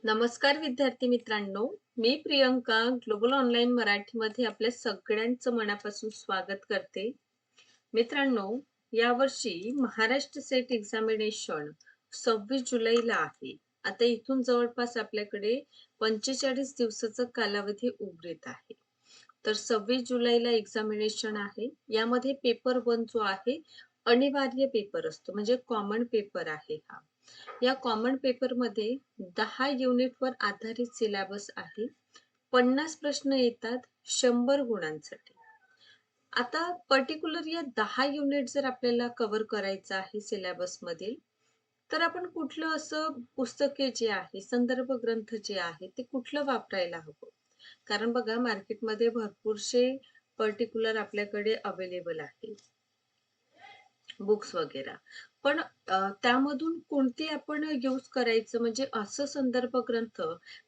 नमस्कार विद्यार्थी मित्रांनो, मी प्रियंका ग्लोबल ऑनलाईन मराठीमध्ये आपल्या सगळ्यांचं मनापासून स्वागत करते. मित्रांनो, यावर्षी महाराष्ट्र सेट एक्झामिनेशन 26 जुलैला आहे. आता इथून जवळपास आपल्याकडे 45 दिवसाचा कालावधी उर्वरित आहे. तर 26 जुलैला एक्झामिनेशन आहे. यामध्ये पेपर 1 जो आहे, अनिवार्य पेपर असतो म्हणजे कॉमन पेपर आहे हा. या कॉमन पेपरमध्ये 10 युनिटवर आधारित सिलेबस आहे. 50 प्रश्न येतात 100 गुणांसाठी. आता पर्टिक्युलर या 10 युनिट जर आपल्याला कव्हर करायचं आहे सिलेबसमधील, तर आपण कुठलं असं पुस्तके जे आहे, संदर्भ ग्रंथ जे आहे, ते कुठलं वापरायला हवं? कारण बघा मार्केटमध्ये भरपूरसे पर्टिक्युलर आपल्याकडे अवेलेबल आहे. बुक्स वगैरे. पण त्यामधून कोणते आपण यूज करायचं म्हणजे असं संदर्भ ग्रंथ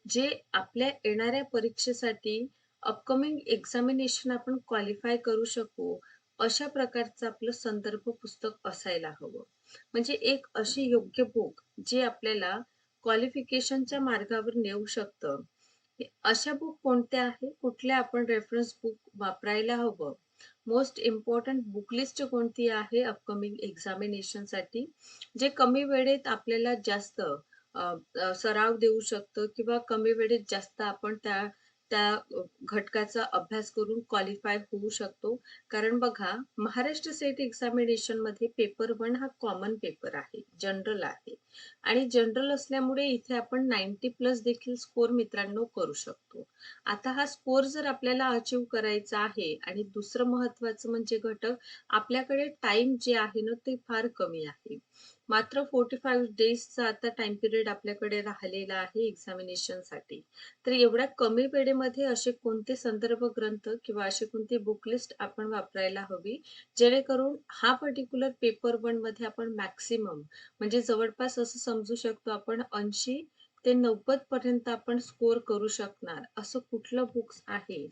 जे आपल्या येणाऱ्या परीक्षेसाठी अपकमिंग एक्झामिनेशन आपण क्वालिफाय करू शकू, अशा प्रकारचं आपलं संदर्भ पुस्तक असायला हवं. म्हणजे एक अशी योग्य बुक जे आपल्याला क्वालिफिकेशनच्या मार्गावर नेऊ शकतं. अशा बुक कोणत्या आहे? कुठल्या आपण रेफरन्स बुक वापरायला हवं? मोस्ट इम्पोर्टंट बुक लिस्ट कोणती आहे अपकमिंग एक्झामिनेशनसाठी? जे कमी वेळेत आपल्याला जास्त अ, सराव देऊ शकतं किंवा कमी वेळेत जास्त आपण त्या त्या घटकाचा अभ्यास करून क्वालिफाय होऊ शकतो. कारण बघा, महाराष्ट्र सेट एक्झामिनेशनमध्ये पेपर 1 हा कॉमन पेपर आहे, जनरल आहे आणि जनरल असल्यामुळे इथे आपण 90 प्लस देखील स्कोर मित्रांनो करू शकतो. आता हा स्कोर जर आपल्याला अचीव्ह करायचा आहे आणि दुसरं महत्त्वाचं म्हणजे घटक आपल्याकडे टाईम जे आहे ना, ते फार कमी आहे. मात्र 45 डेजचा आता टाईम पिरियड आपल्याकडे राहिलेला आहे एक्झामिनेशनसाठी. तर एवढ्या कमी वेळेमध्ये असे कोणते संदर्भ ग्रंथ किंवा अशी कोणती बुक लिस्ट आपण वापरायला हवी, जेणेकरून हा पर्टिक्युलर पेपर 1 मध्ये आपण मॅक्सिमम म्हणजे जवळपास असं समजू शकतो आपण 80 ते 90 पर्यंत आपण स्कोर करू शकणार असं कुठलं बुक्स आहे,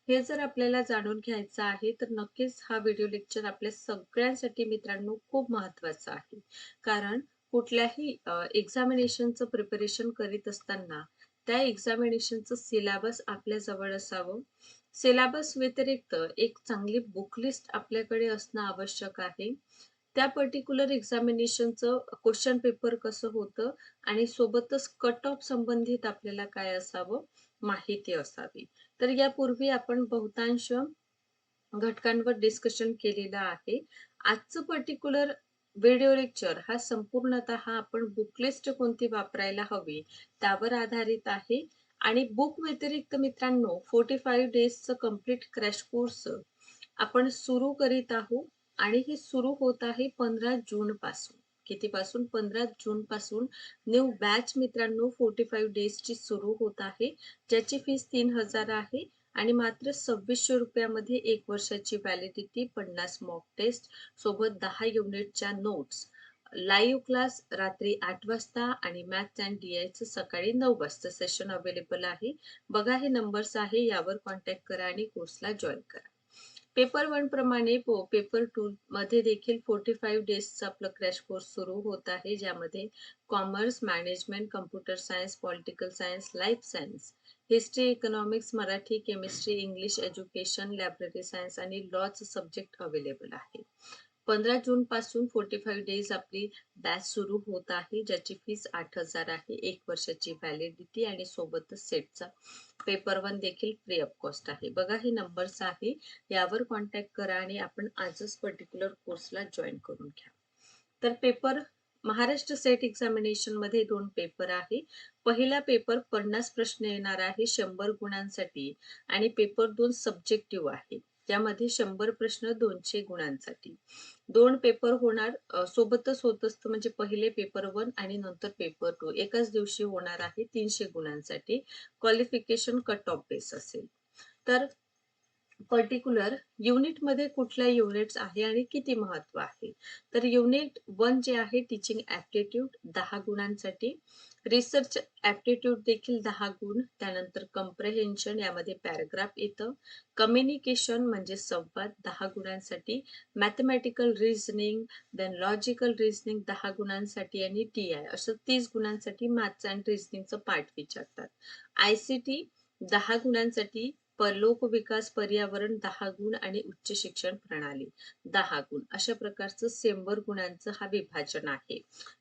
हे जर आपल्याला जाणून घ्यायचं आहे, तर नक्कीच हा व्हिडिओ लेक्चर आपल्या सगळ्यांसाठी मित्रांनो खूप महत्त्वाचा आहे. कारण कुठल्याही एक्झामिनेशनचं प्रिपरेशन करीत असताना त्या एक्झामिनेशनचं सिलेबस आपल्याजवळ असावं. सिलेबस व्यतिरिक्त एक चांगली बुक लिस्ट आपल्याकडे असणं आवश्यक आहे. त्या पर्टिक्युलर एक्झामिनेशनचं क्वेश्चन पेपर कसं होतं आणि सोबतच कट ऑफ संबंधित आपल्याला काय असावं, माहिती असावी. तर यापूर्वी आपण बहुतांश घटकांवर डिस्कशन केलेलं आहे. आजचं पर्टिक्युलर व्हिडिओ लेक्चर हा संपूर्णतः आपण बुक लिस्ट कोणती वापरायला हवी, त्यावर आधारित आहे आणि बुक व्यतिरिक्त मित्रांनो 45 डेजचं कंप्लीट क्रॅश कोर्स आपण सुरू करीत आहोत आणि हे सुरू होत आहे 15 जूनपासून. कितीपासून? 15 जूनपासून न्यू बॅच मित्रांनो 45 डेजची सुरू होत आहे. ज्याची फीस 3000 आहे आणि मात्र ₹2600 मध्ये 1 वर्षाची व्हॅलिडिटी, 50 मॉक टेस्ट सोबत 10 युनिटच्या नोट्स. लाईव्ह क्लास रात्री 8 वाजता आणि मॅथ्स अँड डी-आयचं सकाळी 9 वाजता सेशन अवेलेबल आहे. बघा हे नंबर्स आहे, यावर कॉन्टॅक्ट करा आणि कोर्सला जॉइन करा. पेपर 1 प्रमाणे पेपर 2 मध्ये देखील 45 डेजचा आपला क्रॅश कोर्स सुरू होत आहे. ज्यामध्ये commerce, management, computer science, political science, life science, history, economics, Marathi, chemistry, English education, library science आणि लॉचे सब्जेक्ट अवेलेबल आहे. 15 जूनपासून 45 डेज आपली बॅच सुरू होत आहे, ज्याची फीस 8,000 आहे. 1 वर्षाची व्हॅलिडिटी आणि सोबतच सेटचा पेपर 1 देखील फ्री ऑफ कॉस्ट आहे. बघा हे नंबर्स आहे, यावर कॉन्टॅक्ट करा आणि आपण आजच पर्टिक्युलर कोर्सला जॉइन करून घ्या. तर पेपर महाराष्ट्र सेट एक्झामिनेशनमध्ये 2 पेपर आहे. पहिला पेपर 50 प्रश्न येणार आहे 100 गुणांसाठी आणि पेपर 2 सब्जेक्टिव्ह आहे. त्यामध्ये 100 प्रश्न 200 गुणांसाठी. 2 पेपर होणार सोबतच होत असतं म्हणजे पहिले पेपर 1 आणि नंतर पेपर 2 एकाच दिवशी होणार आहे 300 गुणांसाठी. क्वालिफिकेशन कट ऑफ बेस असेल. तर पर्टिक्युलर युनिटमध्ये कुठल्या युनिट्स आहे आणि किती महत्व आहे. तर युनिट 1 जे आहे टीचिंग ॲप्टिट्यूड 10 गुणांसाठी, रिसर्च ॲप्टिट्यूड देखील 10 गुण, त्यानंतर कम्प्रेहेन्शन यामध्ये पॅराग्राफ येतं, कम्युनिकेशन म्हणजे संवाद 10 गुणांसाठी, mathematical reasoning, then logical reasoning 10 गुणांसाठी आणि टी-आय असं 30 गुणांसाठी मॅथ्स अँड रिझनिंगचं पार्ट विचारतात. आय-सी-टी 10 गुणांसाठी, परलोक विकास पर्यावरण 10 गुण आणि उच्च शिक्षण प्रणाली 10 गुण अशा प्रकारचं 100 गुणांचं हा विभाजन आहे.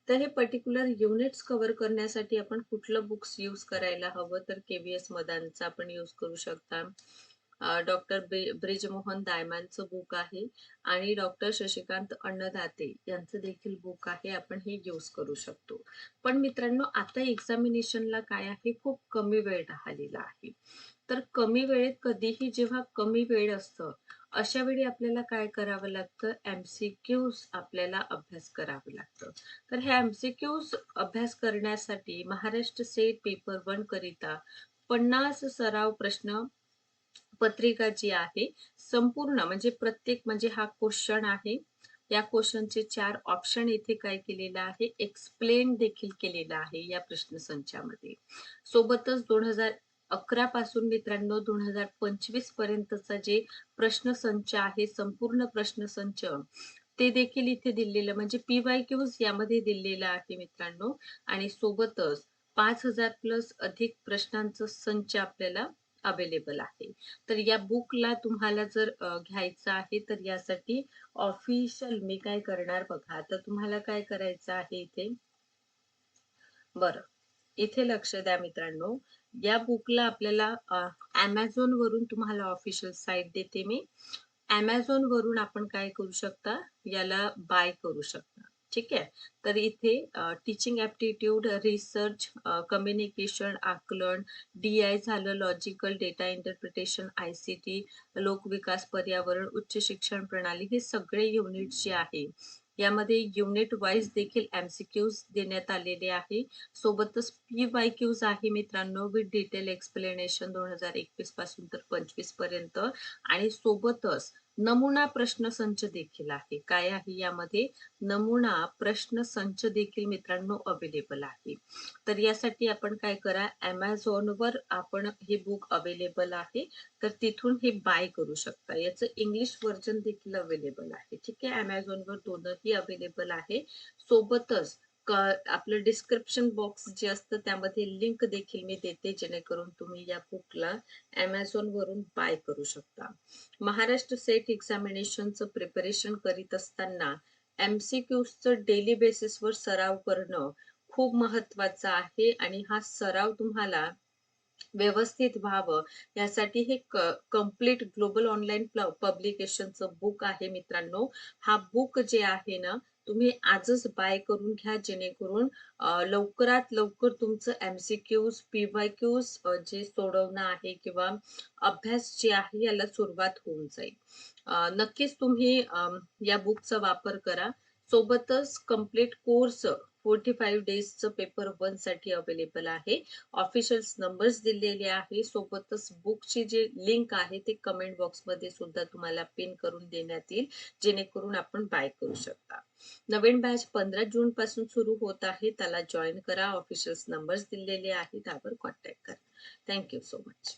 तर हे पर्टिक्युलर युनिट्स कव्हर करण्यासाठी आपण कुठलं बुक्स यूज करायला हवं, तर के.व्ही.एस. मदानचं आपण यूज करू शकता. डॉक्टर ब्रिजमोहन दायमानचं बुक आहे आणि डॉक्टर शशिकांत अन्नदाते यांचं देखील बुक आहे. आपण हे यूज करू शकतो. पण मित्रांनो, आता एक्झामिनेशनला काय आहे, खूप कमी वेळ राहिलेला आहे. तर कमी वेळेत कधीही जेव्हा कमी वेळ असतं, अशा वेळी आपल्याला काय करावं लागतं, एम-सी-क्यूज आपल्याला अभ्यास करावं लागतं. तर हे एम-सी-क्यूज अभ्यास करण्यासाठी महाराष्ट्र स्टेट पेपर 1 करिता 50 सराव प्रश्न पत्रिका जी आहे, संपूर्ण म्हणजे प्रत्येक म्हणजे हा क्वेश्चन आहे. या क्वेश्चनचे 4 ऑप्शन इथे काय केलेलं आहे, एक्सप्लेन देखील केलेलं आहे या प्रश्नसंचामध्ये. सोबतच 2011 पासून मित्रांनो 2025 पर्यंतचा जे प्रश्नसंच आहे, संपूर्ण प्रश्नसंच ते देखील इथे दिलेलं म्हणजे पी-वाय-क्यूज यामध्ये दिलेलं आहे मित्रांनो. आणि सोबतच 5000 प्लस अधिक प्रश्नांचा संच आपल्याला अवेलेबल आहे. तर या बुकला तुम्हाला जर घ्यायचं आहे, तर यासाठी ऑफिशियल मी काय करणार बघा. आता तुम्हाला काय करायचं आहे इथे, बरं, इथे लक्ष द्या मित्रांनो. या बुकला आपल्याला Amazon वरून तुम्हाला ऑफिशियल साईट देते मी. Amazon वरून आपण काय करू शकता, याला बाय करू शकता. ठीक आहे. तर इथे टीचिंग ॲप्टिट्यूड, रिसर्च, कम्युनिकेशन, आकलन, डी-आय झालं, लॉजिकल, डेटा इंटरप्रिटेशन, आय-सी-टी, लोकविकास, पर्यावरण, उच्च शिक्षण प्रणाली हे सगळे युनिट्स जे आहे, यामध्ये युनिट वाईज देखील एम-सी-क्यूज देण्यात आलेले आहे. सोबतच पी-वाय-क्यूज आहे मित्रांनो, विथ डिटेल एक्सप्लेनेशन 2021 पासून तर 25 पर्यंत आणि सोबतच नमुना प्रश्नसंच देखील आहे. काय आहे यामध्ये, नमुना प्रश्नसंच देखील मित्रांनो अवेलेबल आहे. तर यासाठी आपण काय करा, Amazonवर आपण हे बुक अवेलेबल आहे. तर तिथून हे बाय करू शकता. याचं इंग्लिश व्हर्जन देखील अवेलेबल आहे. ठीक आहे. Amazonवर दोनही अवेलेबल आहे. सोबतच आपलं डिस्क्रिप्शन बॉक्स जे असतं त्यामध्ये लिंक देखील मी देते, जेणेकरून तुम्ही या बुकला Amazon वरून बाय करू शकता. महाराष्ट्र सेट एक्झामिनेशनचं प्रिपरेशन करीत असताना एम-सी-क्यूजचं डेली बेसिसवर सराव करणं खूप महत्वाचं आहे आणि हा सराव तुम्हाला व्यवस्थित व्हावं यासाठी हे कंप्लीट ग्लोबल ऑनलाईन पब्लिकेशनचं बुक आहे मित्रांनो. हा बुक जे आहे ना, तुम्ही आजच बाय करून घ्या, जेणेकरून लवकरात लवकर तुमचं एम-सी-क्यूज, पी-वाय-क्यूज जे सोडवणं आहे किंवा अभ्यास जे आहे याला सुरुवात होऊन जाईल. नक्कीच तुम्ही या बुकचा वापर करा. सोबतच कंप्लीट कोर्स 45 डेजचं पेपर 1 साठी अवेलेबल आहे. ऑफिशियल नंबर्स दिलेले आहे. सोबतच बुकची जी लिंक आहे ते कमेंट बॉक्समध्ये सुद्धा तुम्हाला पिन करून देण्यात येईल, जेणेकरून आपण बाय करू शकता. नवीन बॅच 15 जून पासून सुरू होत आहे. त्याला जॉइन करा. ऑफिशियल नंबर्स दिलेले आहेत, त्यावर कॉन्टॅक्ट करा. Thank you so much.